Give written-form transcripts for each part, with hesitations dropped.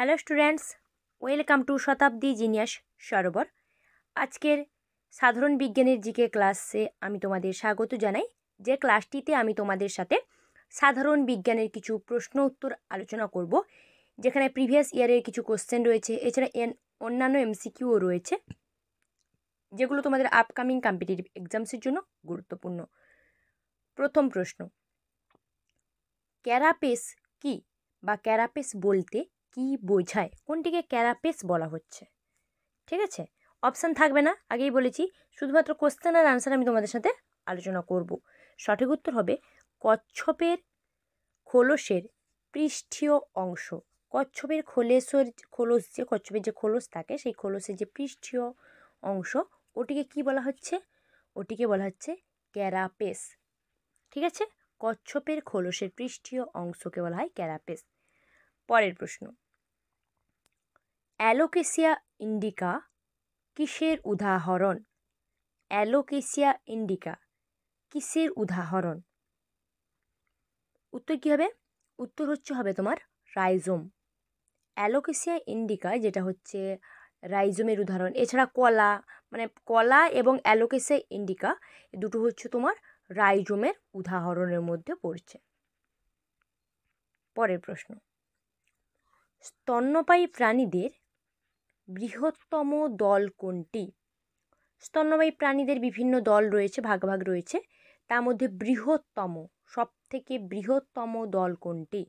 Hello students, welcome to Shatabdi genius সরোবর। আজকের সাধারণ বিজ্ঞানের জিকে ক্লাসে আমি তোমাদের স্বাগত জানাই। যে ক্লাসটিতে আমি তোমাদের সাথে সাধারণ বিজ্ঞানের কিছু প্রশ্ন উত্তর আলোচনা করব, যেখানে প্রিভিয়াস ইয়ারের কিছু কোশ্চেন রয়েছে, এছাড়া অন্যান্য এমসিকিউও রয়েছে, যেগুলো তোমাদের আপকামিং কম্পিটিটিভ এক্সামসের জন্য গুরুত্বপূর্ণ। প্রথম প্রশ্ন, ক্যারাপেস কি বা ক্যারাপেস বলতে কি বোঝায়? কোনটিকে ক্যারাপেস বলা হচ্ছে? ঠিক আছে, অপশান থাকবে না, আগেই বলেছি, শুধুমাত্র কোশ্চেন আর আনসার আমি তোমাদের সাথে আলোচনা করব। সঠিক উত্তর হবে কচ্ছপের খোলসের পৃষ্ঠীয় অংশ। কচ্ছপের কচ্ছপের যে খোলস থাকে, সেই খোলসের যে পৃষ্ঠীয় অংশ, ওটিকে কি বলা হচ্ছে? ওটিকে বলা হচ্ছে ক্যারাপেস। ঠিক আছে, কচ্ছপের খোলসের পৃষ্ঠীয় অংশকে বলা হয় ক্যারাপেস। পরের প্রশ্ন, অ্যালোকেসিয়া ইন্ডিকা কিসের উদাহরণ? অ্যালোকেসিয়া ইন্ডিকা কিসের উদাহরণ? উত্তর কী হবে? উত্তর হবে তোমার রাইজোম। অ্যালোকেসিয়া ইন্ডিকা যেটা হচ্ছে রাইজোমের উদাহরণ। এছাড়া কলা এবং অ্যালোকেসিয়া ইন্ডিকা দুটো হচ্ছে তোমার রাইজোমের উদাহরণের মধ্যে পড়ছে। পরের প্রশ্ন, স্তন্যপায়ী প্রাণীদের বৃহত্তম দল কোনটি? স্তন্যপায়ী প্রাণীদের বিভিন্ন দল রয়েছে, ভাগ ভাগ রয়েছে, তার মধ্যে সবথেকে বৃহত্তম দল কোনটি?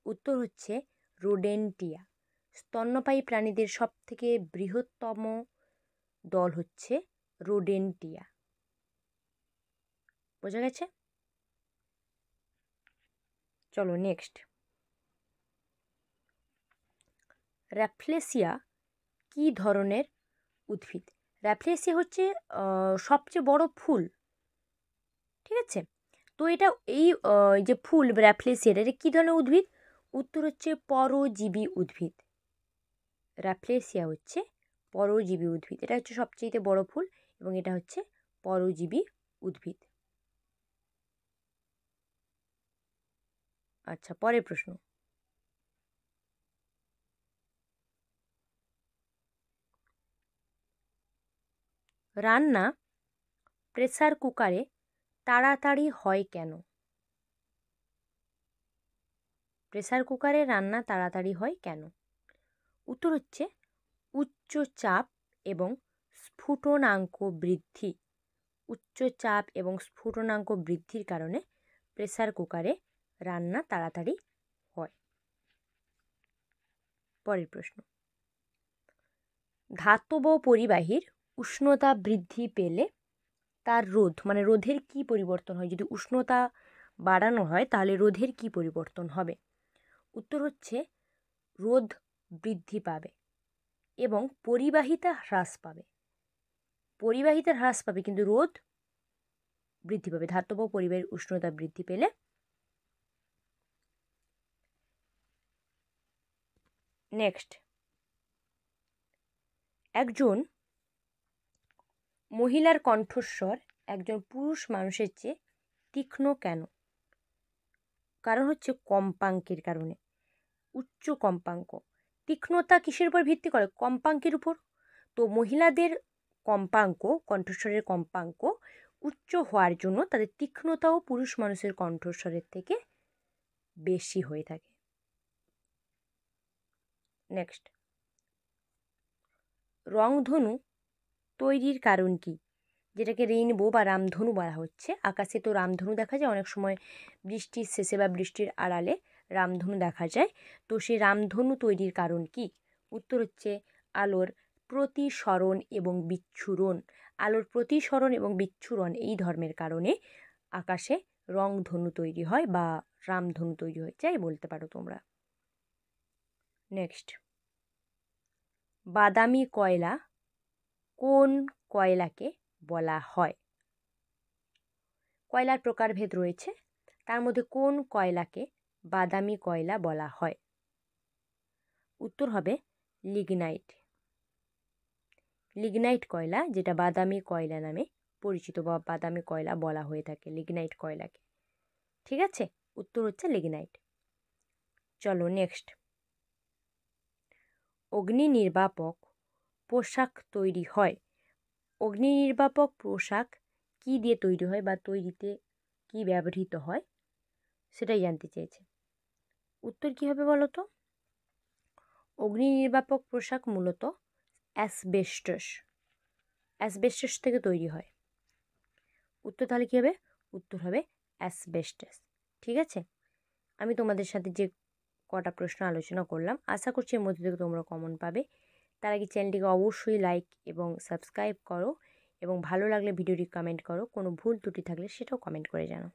উত্তর হচ্ছে রোডেন্টিয়া। স্তন্যপায়ী প্রাণীদের সবথেকে বৃহত্তম দল হচ্ছে রোডেন্টিয়া। বোঝা গেছে? চলো নেক্সট, র্যাফলেসিয়া কি ধরনের উদ্ভিদ? র্যাফলেসিয়া হচ্ছে সবচেয়ে বড় ফুল। ঠিক আছে, তো এটা যে ফুল র্যাফলেসিয়া, এটা কী ধরনের উদ্ভিদ? উত্তর হচ্ছে পরজীবী উদ্ভিদ। র্যাফলেসিয়া হচ্ছে পরজীবী উদ্ভিদ। এটা হচ্ছে সবচেয়ে বড় ফুল এবং এটা হচ্ছে পরজীবী উদ্ভিদ। আচ্ছা, পরের প্রশ্ন, রান্না প্রেসার কুকারে তাড়াতাড়ি হয় কেন? প্রেসার কুকারে রান্না তাড়াতাড়ি হয় কেন? উত্তর হচ্ছে উচ্চ চাপ এবং স্ফুটনাঙ্ক বৃদ্ধি। উচ্চ চাপ এবং স্ফুটনাঙ্ক বৃদ্ধির কারণে প্রেসার কুকারে রান্না তাড়াতাড়ি হয়। পরের প্রশ্ন, ধাতব পরিবাহীর উষ্ণতা বৃদ্ধি পেলে তার রোধের কি পরিবর্তন হয়? যদি উষ্ণতা বাড়ানো হয় তাহলে রোধের কি পরিবর্তন হবে? উত্তর হচ্ছে রোধ বৃদ্ধি পাবে এবং পরিবাহিতা হ্রাস পাবে। পরিবাহিতা হ্রাস পাবে কিন্তু রোধ বৃদ্ধি পাবে ধাতব পরিবাহীর উষ্ণতা বৃদ্ধি পেলে। নেক্সট, একজন মহিলার কণ্ঠস্বর একজন পুরুষ মানুষের চেয়ে তীক্ষ্ণ কেন? কারণ হচ্ছে কম্পাঙ্কের কারণে। উচ্চ কম্পাঙ্ক। তীক্ষ্ণতা কিসের উপর ভিত্তি করে? কম্পাঙ্কের উপর। তো মহিলাদের কণ্ঠস্বরের কম্পাঙ্ক উচ্চ হওয়ার জন্য তাদের তীক্ষ্ণতাও পুরুষ মানুষের কণ্ঠস্বরের থেকে বেশি হয়ে থাকে। নেক্সট, রংধনু তৈরির কারণ কি? যেটাকে রেইনবো বা রামধনু বলা হচ্ছে। আকাশে তো রামধনু দেখা যায়, অনেক সময় বৃষ্টির শেষে বা বৃষ্টির আড়ালে রামধনু দেখা যায়। তো সেই রামধনু তৈরির কারণ কি? উত্তর হচ্ছে আলোর প্রতিসরণ এবং বিচ্ছুরণ। আলোর প্রতিসরণ এবং বিচ্ছুরণ এই ধর্মের কারণে আকাশে রংধনু তৈরি হয় বা রামধনু তৈরি হয়, যাই বলতে পারো তোমরা। নেক্সট, বাদামি কয়লা কোন কয়লাকে বলা হয়? কয়লার প্রকারভেদ রয়েছে, তার মধ্যে কোন কয়লাকে বাদামি কয়লা বলা হয়? উত্তর হবে লিগনাইট। লিগনাইট কয়লা, যেটা বাদামি কয়লা নামে পরিচিত বা বাদামি কয়লা বলা হয়ে থাকে লিগনাইট কয়লাকে। ঠিক আছে, উত্তর হচ্ছে লিগনাইট। চলো নেক্সট, অগ্নি নির্বাপক পোশাক তৈরি হয়? অগ্নি নির্বাপক পোশাক কী দিয়ে তৈরি হয় বা তৈরিতে কী ব্যবহৃত হয় সেটাই জানতে চেয়েছে। উত্তর কী হবে বলো তো? অগ্নি নির্বাপক পোশাক মূলত অ্যাসবেস্টস থেকে তৈরি হয়। উত্তর তাহলে কী হবে? উত্তর হবে অ্যাসবেস্টস। ঠিক আছে, আমি তোমাদের সাথে যে কটা প্রশ্ন আলোচনা করলাম আশা করছি এর মধ্যে থেকে তোমরা কমন পাবে। তার আগে চ্যানেলটিকে অবশ্যই লাইক এবং সাবস্ক্রাইব করো এবং ভালো লাগলে ভিডিওটি কমেন্ট করো। কোনো ভুল ত্রুটি থাকলে সেটাও কমেন্ট করে জানাও।